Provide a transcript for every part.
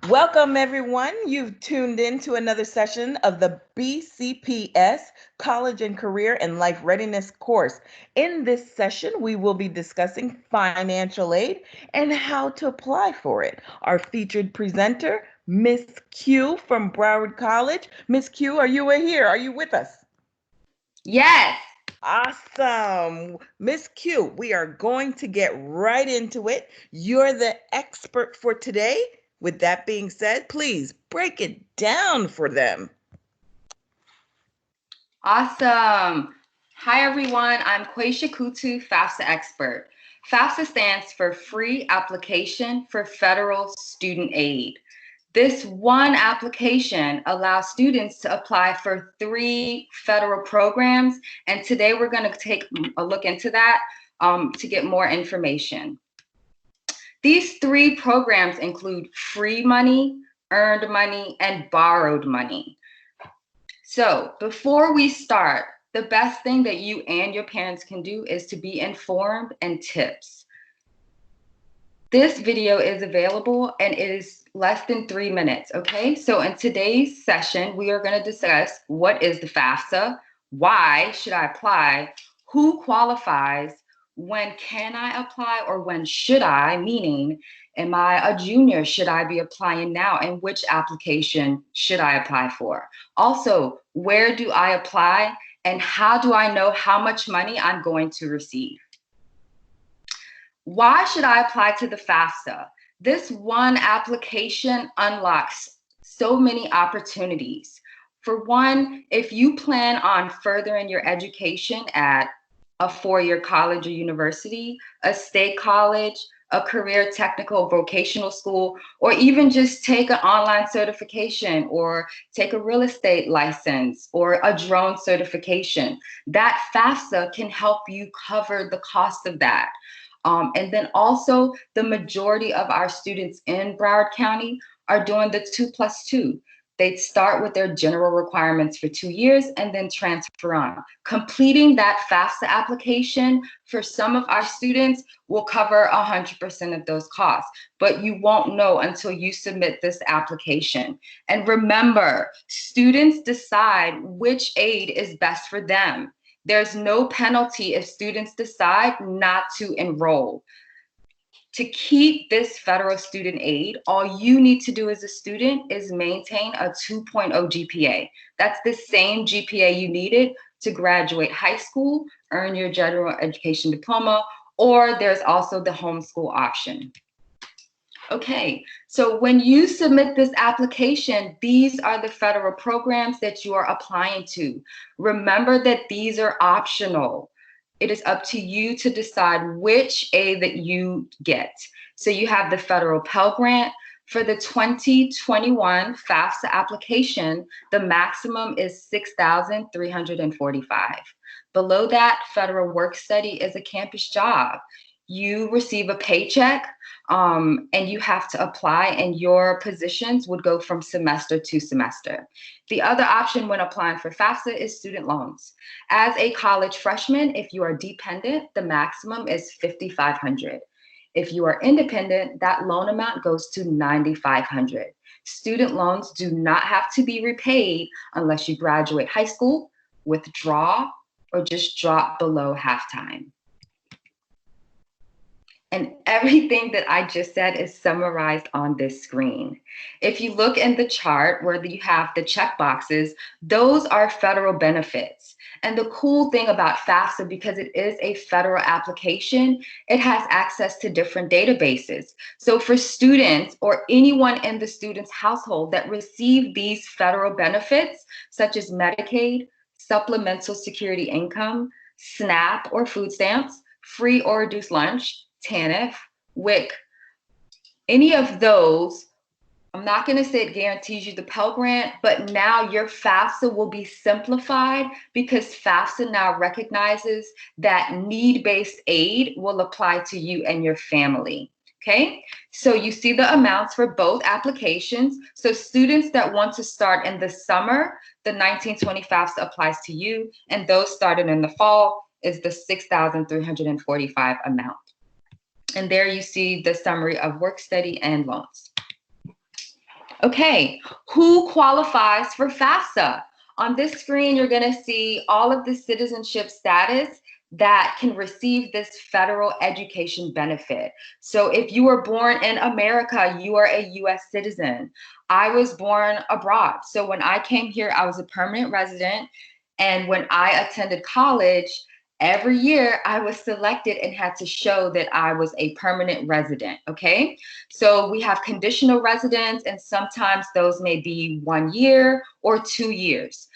Welcome, everyone. You've tuned in to another session of the BCPS College and Career and Life Readiness course. In this session, we will be discussing financial aid and how to apply for it. Our featured presenter, Miss Q from Broward College. Miss Q, are you here? Are you with us? Yes. Awesome. Miss Q, we are going to get right into it. You're the expert for today. With that being said, please break it down for them. Awesome. Hi, everyone. I'm Quaisha Kutu, FAFSA expert. FAFSA stands for Free Application for Federal Student Aid. This one application allows students to apply for 3 federal programs, and today we're going to take a look into that to get more information. These 3 programs include free money, earned money, and borrowed money. So before we start, the best thing that you and your parents can do is to be informed and tips. This video is available and it is less than 3 minutes, okay? So in today's session, we are going to discuss what is the FAFSA, why should I apply, who qualifies, when can I apply, or when should I, meaning, am I a junior? Should I be applying now? And which application should I apply for? Also, where do I apply? And how do I know how much money I'm going to receive? Why should I apply to the FAFSA? This one application unlocks so many opportunities. For one, if you plan on furthering your education at a 4-year college or university, a state college, a career technical vocational school, or even just take an online certification or take a real estate license or a drone certification, that FAFSA can help you cover the cost of that. And then also the majority of our students in Broward County are doing the 2+2. They start with their general requirements for 2 years and then transfer on. Completing that FAFSA application for some of our students will cover 100% of those costs, but you won't know until you submit this application. And remember, students decide which aid is best for them. There's no penalty if students decide not to enroll. To keep this federal student aid, all you need to do as a student is maintain a 2.0 GPA. That's the same GPA you needed to graduate high school, earn your general education diploma, or there's also the homeschool option. Okay, so when you submit this application, these are the federal programs that you are applying to. Remember that these are optional. It is up to you to decide which aid that you get. So you have the federal Pell Grant. For the 2021 FAFSA application, the maximum is $6,345. Below that, federal work study is a campus job. You receive a paycheck and you have to apply, and your positions would go from semester to semester. The other option when applying for FAFSA is student loans. As a college freshman, if you are dependent, the maximum is $5,500. If you are independent, that loan amount goes to $9,500. Student loans do not have to be repaid unless you graduate high school, withdraw, or just drop below halftime. And everything that I just said is summarized on this screen. If you look in the chart where you have the check boxes, those are federal benefits. And the cool thing about FAFSA, because it is a federal application, it has access to different databases. So for students or anyone in the student's household that receive these federal benefits, such as Medicaid, supplemental security income, SNAP or food stamps, free or reduced lunch, TANF, WIC, any of those, I'm not going to say it guarantees you the Pell Grant, but now your FAFSA will be simplified because FAFSA now recognizes that need-based aid will apply to you and your family. Okay, so you see the amounts for both applications. So students that want to start in the summer, the 1920 FAFSA applies to you, and those started in the fall is the $6,345 amount. And there you see the summary of work study and loans. Okay, who qualifies for FAFSA? On this screen, you're going to see all of the citizenship status that can receive this federal education benefit. So if you were born in America, you are a US citizen. I was born abroad. So when I came here, I was a permanent resident. And when I attended college, every year I was selected and had to show that I was a permanent resident. Okay. So we have conditional residence, and sometimes those may be 1 year or 2 years.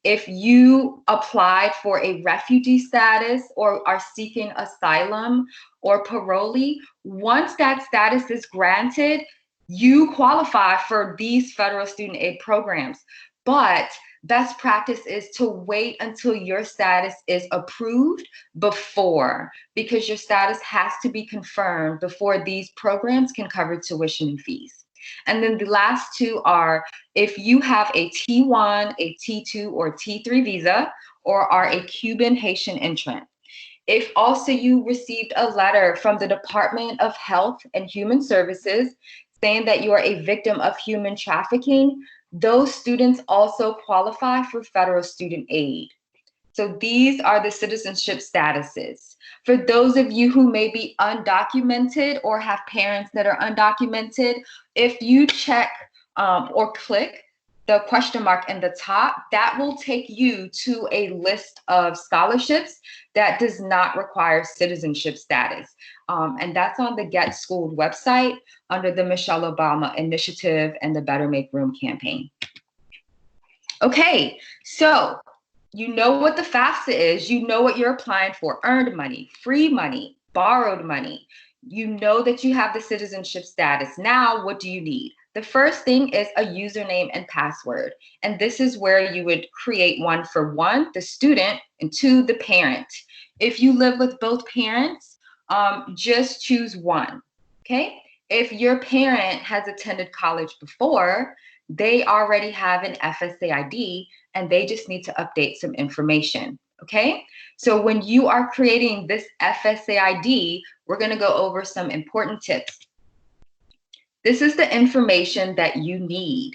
If you applied for a refugee status or are seeking asylum or parolee, once that status is granted, you qualify for these federal student aid programs. But best practice is to wait until your status is approved before, because your status has to be confirmed before these programs can cover tuition and fees. And then the last two are if you have a T1, a T2, or T3 visa, or are a Cuban Haitian entrant. If also you received a letter from the Department of Health and Human Services saying that you are a victim of human trafficking, those students also qualify for federal student aid. So these are the citizenship statuses. For those of you who may be undocumented or have parents that are undocumented, if you check or click the question mark in the top, that will take you to a list of scholarships that does not require citizenship status. And that's on the Get Schooled website under the Michelle Obama Initiative and the Better Make Room campaign. Okay, so you know what the FAFSA is, you know what you're applying for: earned money, free money, borrowed money. You know that you have the citizenship status. Now, what do you need? The first thing is a username and password. And this is where you would create one for one, the student, and two, the parent. If you live with both parents, just choose one, okay? If your parent has attended college before, they already have an FSA ID and they just need to update some information, okay? So when you are creating this FSA ID, we're gonna go over some important tips. This is the information that you need.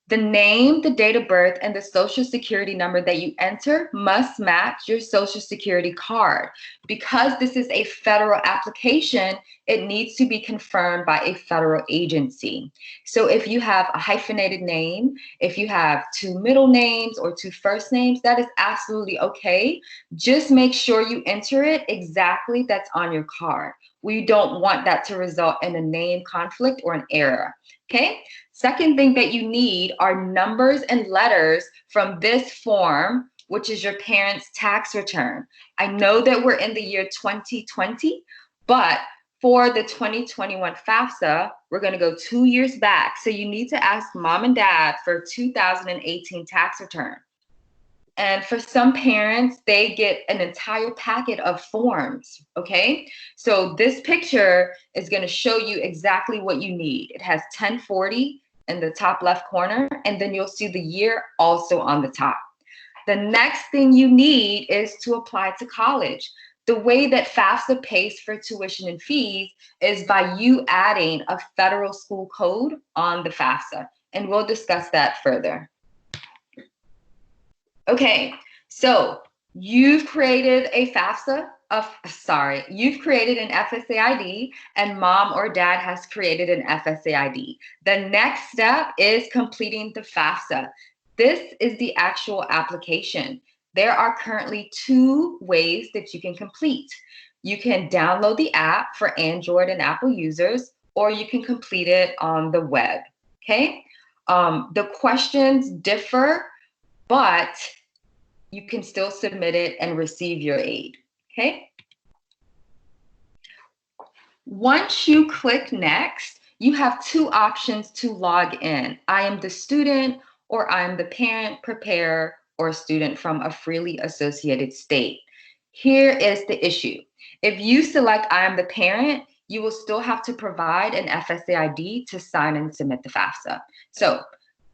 The name, the date of birth, and the social security number that you enter must match your social security card. Because this is a federal application, it needs to be confirmed by a federal agency. So if you have a hyphenated name, if you have two middle names or two first names, that is absolutely okay. Just make sure you enter it exactly that's on your card. We don't want that to result in a name conflict or an error, okay? Second thing that you need are numbers and letters from this form, which is your parents' tax return. I know that we're in the year 2020, but for the 2021 FAFSA, we're going to go 2 years back. So you need to ask mom and dad for 2018 tax return. And for some parents, they get an entire packet of forms, okay? So this picture is going to show you exactly what you need. It has 1040 in the top left corner, and then you'll see the year also on the top. The next thing you need is to apply to college. The way that FAFSA pays for tuition and fees is by you adding a federal school code on the FAFSA, and we'll discuss that further. Okay, so you've created a FAFSA, you've created an FSA ID, and mom or dad has created an FSA ID. The next step is completing the FAFSA. This is the actual application. There are currently 2 ways that you can complete. You can download the app for Android and Apple users, or you can complete it on the web, okay? The questions differ, but you can still submit it and receive your aid, okay? Once you click next, you have 2 options to log in. I am the student, or I am the parent, preparer, or student from a freely associated state. Here is the issue. If you select I am the parent, you will still have to provide an FSA ID to sign and submit the FAFSA. So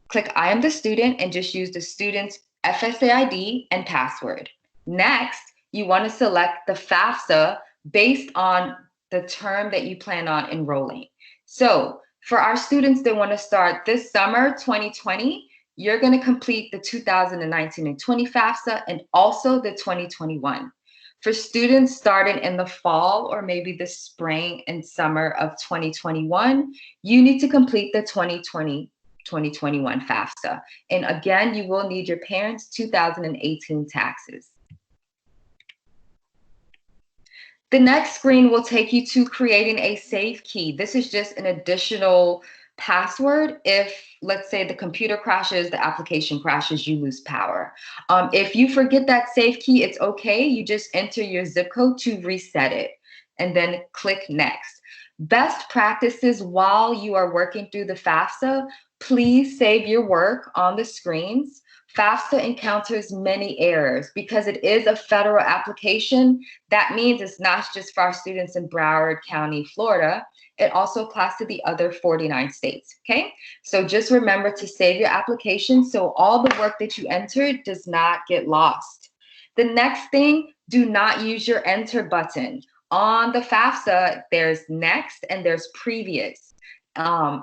click I am the student and just use the student's FSA ID and password. Next, you want to select the FAFSA based on the term that you plan on enrolling. So For our students that want to start this summer, 2020, you're going to complete the 2019 and 20 FAFSA and also the 2021. For students starting in the fall or maybe the spring and summer of 2021, you need to complete the 2020 2021 FAFSA. And again, you will need your parents' 2018 taxes. The next screen will take you to creating a safe key. This is just an additional password if, let's say, the computer crashes, the application crashes, you lose power. If you forget that safe key, it's okay. You just enter your zip code to reset it and then click next. Best practices while you are working through the FAFSA, please save your work on the screens. FAFSA encounters many errors because it is a federal application. That means it's not just for our students in Broward County, Florida. It also applies to the other 49 states, okay? So just remember to save your application so all the work that you entered does not get lost. The next thing, do not use your enter button. On the FAFSA, there's next and there's previous.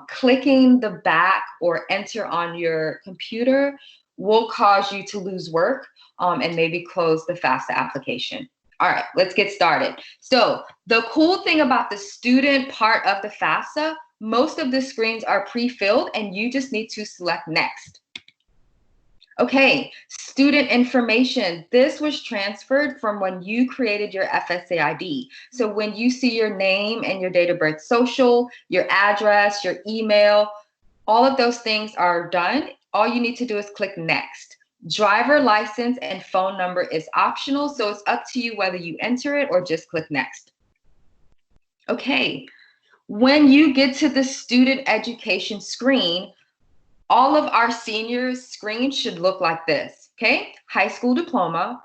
Clicking the back or enter on your computer will cause you to lose work and maybe close the FAFSA application. All right, let's get started. So the cool thing about the student part of the FAFSA, most of the screens are pre-filled and you just need to select next. Okay, student information. This was transferred from when you created your FSA ID. So when you see your name and your date of birth, social, your address, your email, all of those things are done. All you need to do is click next. Driver license and phone number is optional, so it's up to you whether you enter it or just click next. Okay, when you get to the student education screen, all of our seniors' screens should look like this, okay? High school diploma,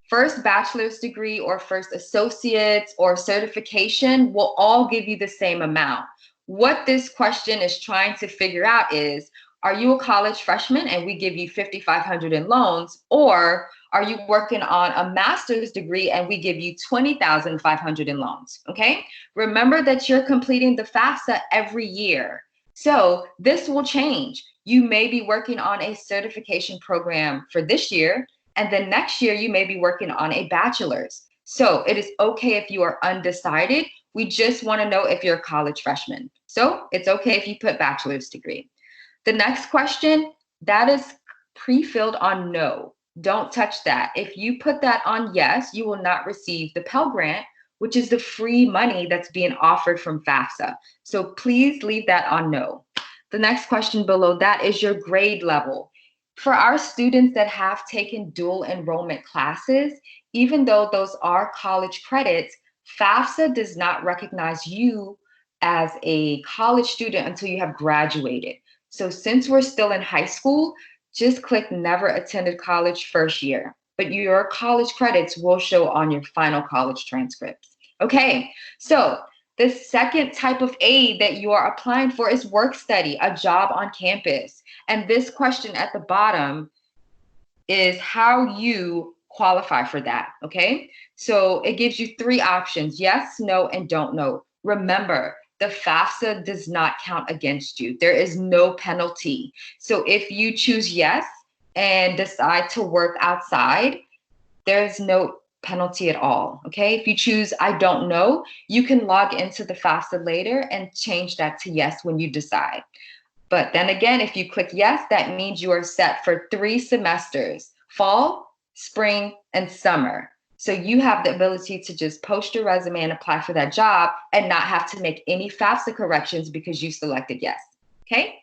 first bachelor's degree or first associate's or certification will all give you the same amount. What this question is trying to figure out is, are you a college freshman and we give you $5,500 in loans, or are you working on a master's degree and we give you $20,500 in loans, okay? Remember that you're completing the FAFSA every year. So this will change. You may be working on a certification program for this year, and then next year you may be working on a bachelor's. So it is okay if you are undecided. We just want to know if you're a college freshman. So it's okay if you put bachelor's degree. The next question, that is pre-filled on no. Don't touch that. If you put that on yes, you will not receive the Pell Grant, which is the free money that's being offered from FAFSA. So please leave that on no. The next question below that is your grade level. For our students that have taken dual enrollment classes, even though those are college credits, FAFSA does not recognize you as a college student until you have graduated. So since we're still in high school, just click never attended college first year, but your college credits will show on your final college transcripts. Okay, so the second type of aid that you are applying for is work study, a job on campus. And this question at the bottom is how you qualify for that, okay? So it gives you three options, yes, no, and don't know. Remember, the FAFSA does not count against you. There is no penalty. So if you choose yes and decide to work outside, there's no penalty at all, okay? If you choose I don't know, you can log into the FAFSA later and change that to yes when you decide. But then again, if you click yes, that means you are set for 3 semesters, fall, spring, and summer. So you have the ability to just post your resume and apply for that job and not have to make any FAFSA corrections because you selected yes, okay?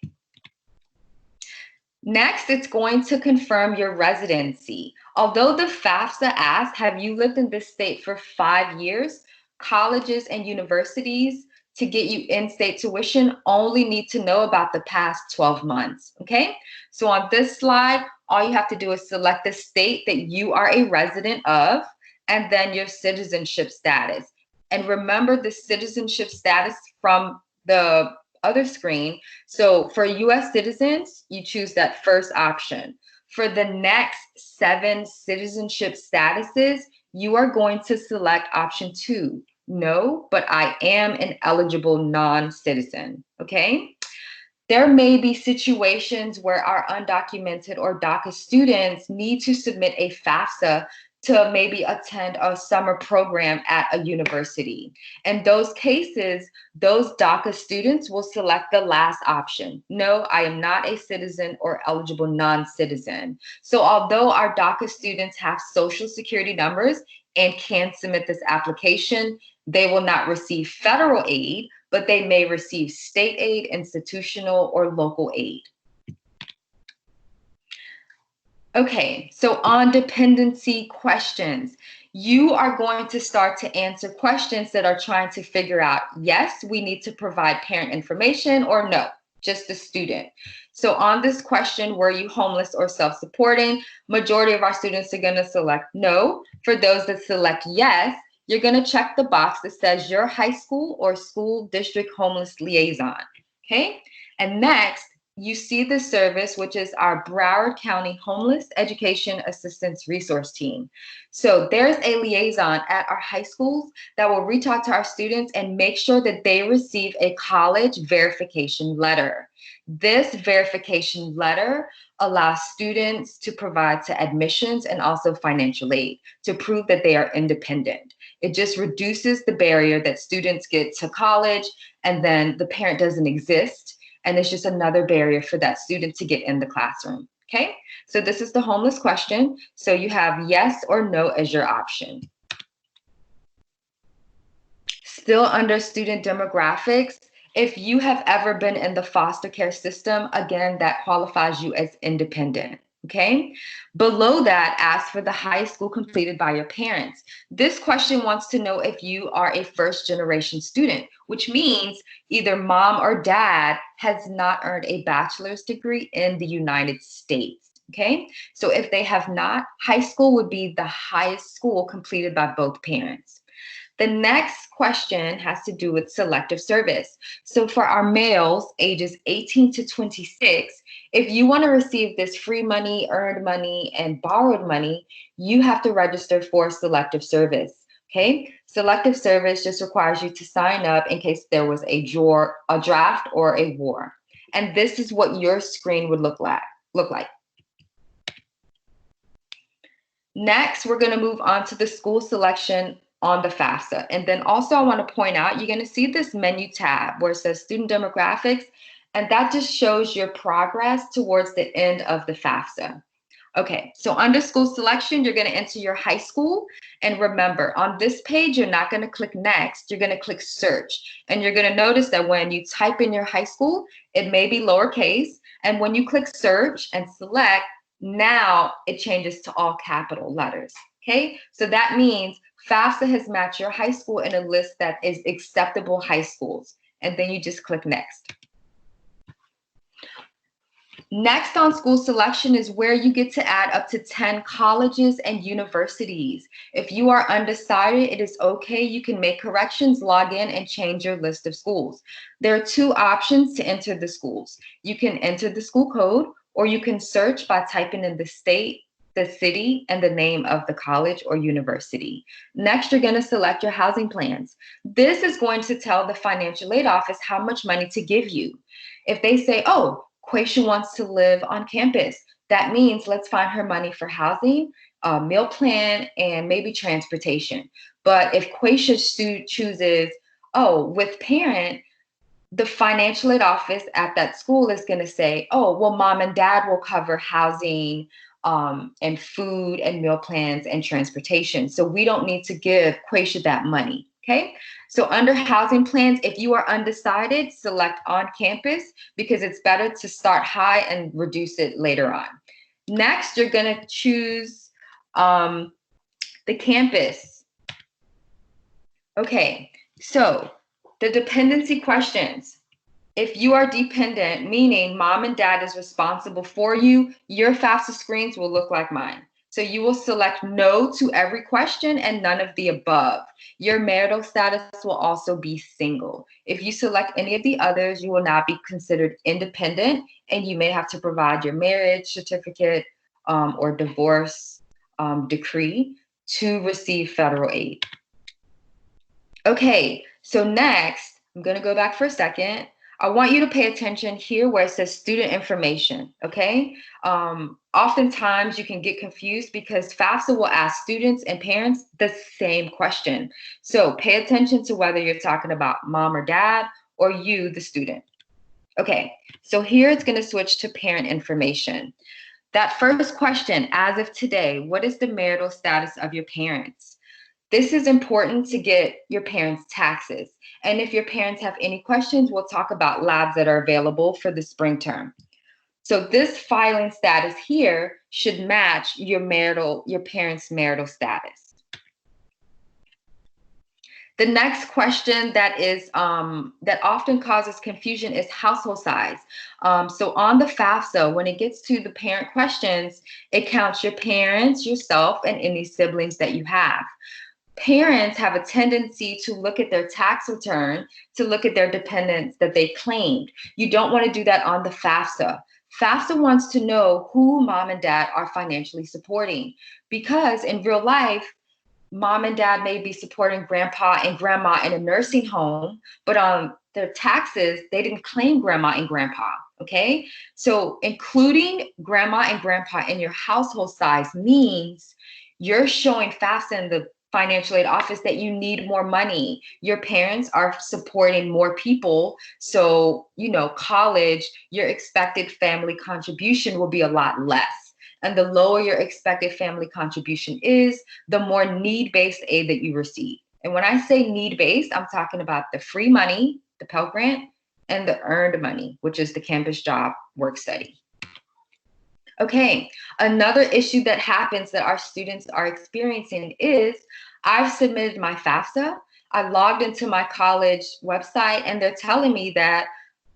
Next, it's going to confirm your residency. Although the FAFSA asks, have you lived in this state for 5 years? Colleges and universities, to get you in-state tuition, only need to know about the past 12 months, okay? So on this slide, all you have to do is select the state that you are a resident of, and then your citizenship status. And remember the citizenship status from the other screen. So for US citizens, you choose that first option. For the next 7 citizenship statuses, you are going to select option 2. No, but I am an eligible non-citizen, okay? There may be situations where our undocumented or DACA students need to submit a FAFSA to maybe attend a summer program at a university. In those cases, those DACA students will select the last option. No, I am not a citizen or eligible non-citizen. So although our DACA students have social security numbers and can submit this application, they will not receive federal aid, but they may receive state aid, institutional, or local aid. Okay, so on dependency questions, you are going to start to answer questions that are trying to figure out, yes, we need to provide parent information, or no, just the student. So on this question, were you homeless or self-supporting? Majority of our students are going to select no. For those that select yes, you're going to check the box that says your high school or school district homeless liaison. Okay, and next, you see the service, which is our Broward County Homeless Education Assistance Resource Team. So there's a liaison at our high schools that will reach out to our students and make sure that they receive a college verification letter. This verification letter allows students to provide to admissions and also financial aid to prove that they are independent. It just reduces the barrier that students get to college and then the parent doesn't exist. And it's just another barrier for that student to get in the classroom. Okay, so this is the homeless question. So you have yes or no as your option. Still under student demographics, if you have ever been in the foster care system, again, that qualifies you as independent. Okay. Below that, ask for the high school completed by your parents. This question wants to know if you are a first generation student, which means either mom or dad has not earned a bachelor's degree in the United States. Okay. So if they have not, high school would be the highest school completed by both parents. The next question has to do with selective service. So for our males ages 18 to 26, if you want to receive this free money, earned money, and borrowed money, you have to register for selective service. Okay, selective service just requires you to sign up in case there was a draft or a war. And this is what your screen would look like. Next, we're going to move on to the school selection on the FAFSA. And then also I want to point out, you're going to see this menu tab where it says student demographics, and that just shows your progress towards the end of the FAFSA. Okay, so under school selection, you're going to enter your high school. And remember, on this page, you're not going to click next, you're going to click search. And you're going to notice that when you type in your high school, it may be lowercase. And when you click search and select, now it changes to all capital letters. Okay, so that means FAFSA has matched your high school in a list that is acceptable high schools. And then you just click next. Next on school selection is where you get to add up to 10 colleges and universities. If you are undecided, it is okay. You can make corrections, log in, and change your list of schools. There are two options to enter the schools. You can enter the school code, or you can search by typing in the state, the city, and the name of the college or university. Next, you're going to select your housing plans. This is going to tell the financial aid office how much money to give you. If they say, oh, Quaisha wants to live on campus, that means let's find her money for housing, meal plan, and maybe transportation. But if Quaisha chooses, oh, with parent, the financial aid office at that school is going to say, oh, well, mom and dad will cover housing and food and meal plans and transportation. So we don't need to give Quaisha that money. Okay, so under housing plans, if you are undecided, select on campus because it's better to start high and reduce it later on. Next, you're going to choose the campus. Okay, so the dependency questions. If you are dependent, meaning mom and dad is responsible for you, your FAFSA screens will look like mine. So you will select no to every question and none of the above. Your marital status will also be single. If you select any of the others, you will not be considered independent, and you may have to provide your marriage certificate or divorce decree to receive federal aid. Okay, so next, I'm going to go back for a second. I want you to pay attention here where it says student information, okay? Oftentimes you can get confused because FAFSA will ask students and parents the same question. So pay attention to whether you're talking about mom or dad or you, the student. Okay, so here it's going to switch to parent information. That first question, as of today, what is the marital status of your parents? This is important to get your parents' taxes. And if your parents have any questions, we'll talk about labs that are available for the spring term. So this filing status here should match your parents' marital status. The next question that is that often causes confusion is household size. So on the FAFSA, when it gets to the parent questions, it counts your parents, yourself, and any siblings that you have. Parents have a tendency to look at their tax return to look at their dependents that they claimed. You don't want to do that on the FAFSA. FAFSA wants to know who mom and dad are financially supporting, because in real life, mom and dad may be supporting grandpa and grandma in a nursing home, but on their taxes, they didn't claim grandma and grandpa. Okay. So including grandma and grandpa in your household size means you're showing FAFSA in the financial aid office that you need more money. Your parents are supporting more people. So, college, your expected family contribution will be a lot less. And the lower your expected family contribution is, the more need-based aid that you receive. And when I say need-based, I'm talking about the free money, the Pell Grant, and the earned money, which is the campus job work study. Okay, another issue that happens that our students are experiencing is I've submitted my FAFSA, I logged into my college website, and they're telling me that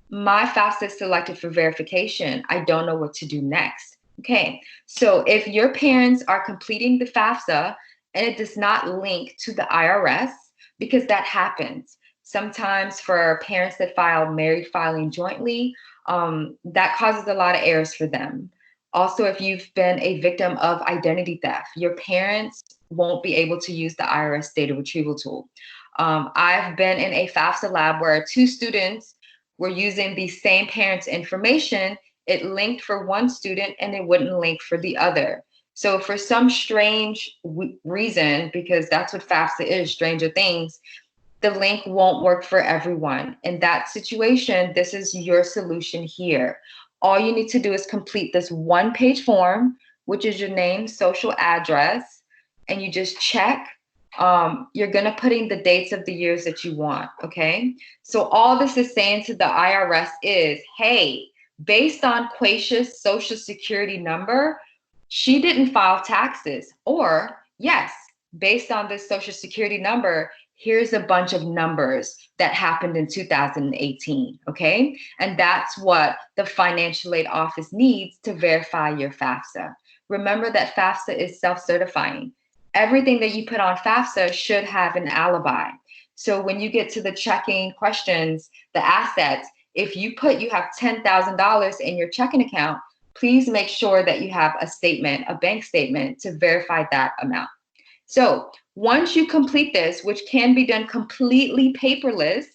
my FAFSA is selected for verification. I don't know what to do next. Okay, so if your parents are completing the FAFSA and it does not link to the IRS, because that happens. Sometimes for parents that file married filing jointly, that causes a lot of errors for them. Also, if you've been a victim of identity theft, your parents won't be able to use the IRS data retrieval tool. I've been in a FAFSA lab where two students were using the same parent's information. It linked for one student and it wouldn't link for the other. So for some strange reason, because that's what FAFSA is, stranger things, the link won't work for everyone. In that situation, this is your solution here. All you need to do is complete this one-page form, which is your name, social address, and you just check. You're going to put in the dates of the years that you want, okay? So all this is saying to the IRS is, hey, based on Quacia's social security number, she didn't file taxes. Or, yes, based on this social security number, here's a bunch of numbers that happened in 2018, okay? And that's what the financial aid office needs to verify your FAFSA. Remember that FAFSA is self-certifying. Everything that you put on FAFSA should have an alibi. So when you get to the checking questions, the assets, if you put you have $10,000 in your checking account, please make sure that you have a statement, a bank statement to verify that amount. So once you complete this, which can be done completely paperless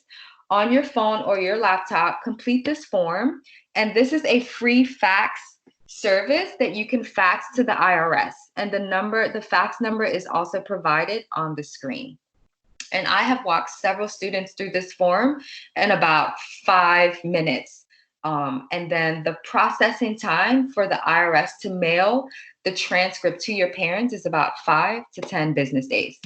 on your phone or your laptop, complete this form. And this is a free fax service that you can fax to the IRS. And the fax number is also provided on the screen. And I have walked several students through this form in about 5 minutes. And then the processing time for the IRS to mail the transcript to your parents is about 5 to 10 business days.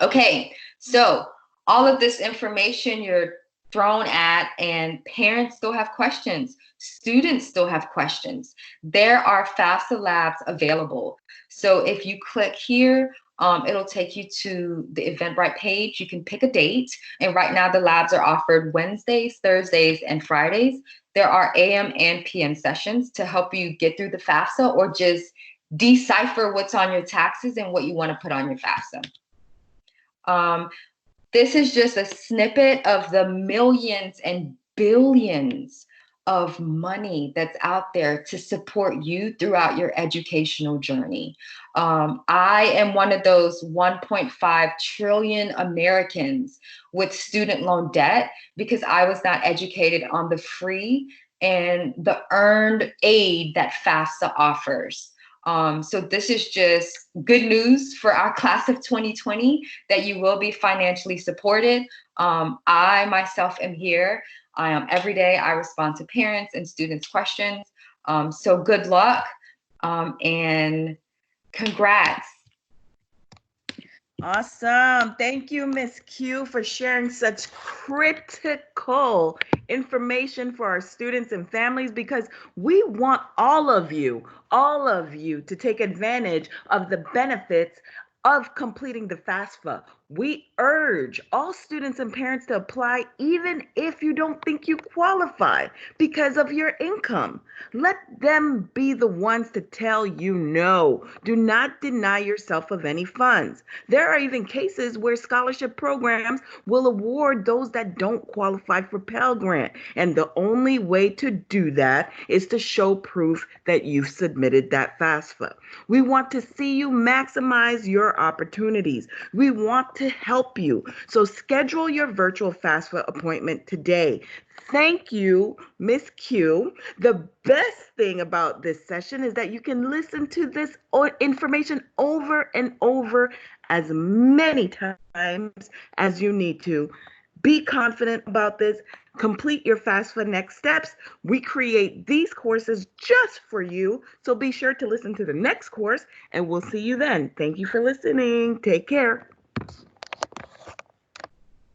Okay, so all of this information you're thrown at, and parents still have questions. Students still have questions. There are FAFSA labs available. So if you click here, it'll take you to the Eventbrite page. You can pick a date. And right now the labs are offered Wednesdays, Thursdays, and Fridays. There are AM and PM sessions to help you get through the FAFSA or just decipher what's on your taxes and what you want to put on your FAFSA. This is just a snippet of the millions and billions of money that's out there to support you throughout your educational journey. I am one of those 1.5 trillion Americans with student loan debt because I was not educated on the free and the earned aid that FAFSA offers. So this is just good news for our class of 2020 that you will be financially supported. I myself am here. Every day I respond to parents and students' questions. So good luck and congrats. Awesome. Thank you, Miss Q, for sharing such critical information for our students and families, because we want all of you to take advantage of the benefits of completing the FAFSA. We urge all students and parents to apply even if you don't think you qualify because of your income. Let them be the ones to tell you no. Do not deny yourself of any funds. There are even cases where scholarship programs will award those that don't qualify for Pell Grant. And the only way to do that is to show proof that you've submitted that FAFSA. We want to see you maximize your opportunities. We want to help you. So schedule your virtual FAFSA appointment today. Thank you, Miss Q. The best thing about this session is that you can listen to this information over and over as many times as you need to. Be confident about this. Complete your FAFSA next steps. We create these courses just for you. So be sure to listen to the next course, and we'll see you then. Thank you for listening. Take care.